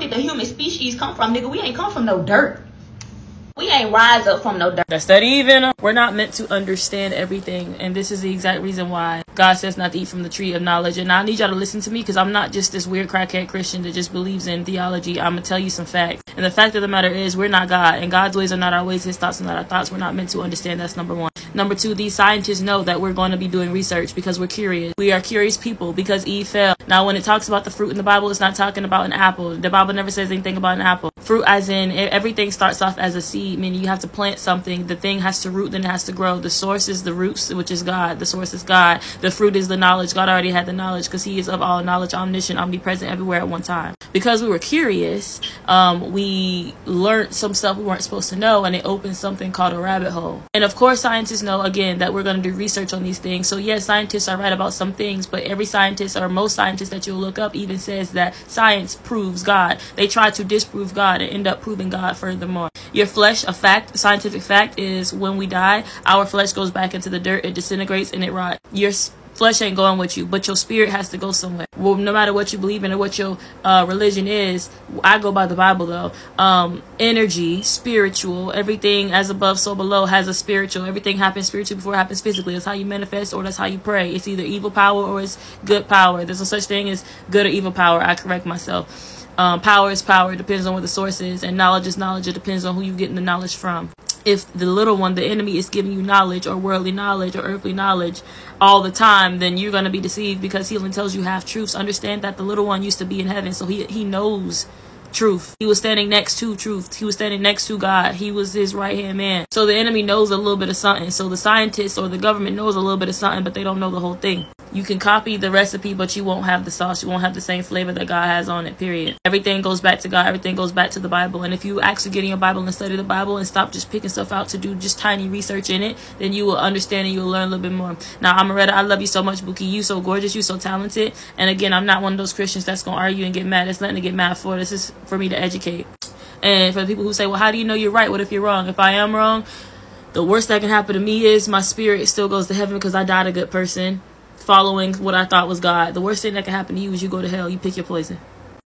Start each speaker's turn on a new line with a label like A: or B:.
A: did the human species come from, nigga? We ain't come from no dirt. We ain't rise up from no dirt.
B: That's that even. We're not meant to understand everything. And this is the exact reason why God says not to eat from the tree of knowledge. And I need y'all to listen to me, because I'm not just this weird crackhead Christian that just believes in theology. I'm going to tell you some facts. And the fact of the matter is, we're not God. And God's ways are not our ways. His thoughts are not our thoughts. We're not meant to understand. That's number one. Number two, these scientists know that we're going to be doing research because we're curious. We are curious people because Eve fell. Now, when it talks about the fruit in the Bible, it's not talking about an apple. The Bible never says anything about an apple. Fruit as in everything starts off as a seed, meaning you have to plant something. The thing has to root, then it has to grow. The source is the roots, which is God. The source is God. The fruit is the knowledge. God already had the knowledge because he is of all knowledge, omniscient, omnipresent, everywhere at one time. Because we were curious, we learned some stuff we weren't supposed to know, and it opened something called a rabbit hole. And of course, scientists know, again, that we're going to do research on these things. So yes, scientists are right about some things, but every scientist, or most scientists that you'll look up, even says that science proves God. They try to disprove God and end up proving God furthermore. Your flesh, a fact, scientific fact, is when we die, our flesh goes back into the dirt, it disintegrates, and it rots. Your flesh ain't going with you, but your spirit has to go somewhere. Well, no matter what you believe in or what your religion is, I go by the Bible though. Energy, spiritual, everything as above, so below has a spiritual. Everything happens spiritually before it happens physically. That's how you manifest, or that's how you pray. It's either evil power or it's good power. There's no such thing as good or evil power. I correct myself. Power is power. It depends on what the source is, and knowledge is knowledge. It depends on who you're getting the knowledge from. If the little one, the enemy, is giving you knowledge or worldly knowledge or earthly knowledge all the time, then you're going to be deceived, because he only tells you half truths. Understand that the little one used to be in heaven, so he knows truth. He was standing next to truth. He was standing next to God. He was his right hand man. So the enemy knows a little bit of something. So the scientists or the government knows a little bit of something, but they don't know the whole thing. You can copy the recipe, but you won't have the sauce. You won't have the same flavor that God has on it, period. Everything goes back to God. Everything goes back to the Bible. And if you actually get in your Bible and study the Bible and stop just picking stuff out to do just tiny research in it, then you will understand and you will learn a little bit more. Now, Omeretta, I love you so much, Buki. You so gorgeous. You so talented. And again, I'm not one of those Christians that's going to argue and get mad. There's nothing to get mad for. This is for me to educate. And for the people who say, well, how do you know you're right? What if you're wrong? If I am wrong, the worst that can happen to me is my spirit still goes to heaven because I died a good person, following what I thought was God. The worst thing that can happen to you is you go to hell. You pick your poison.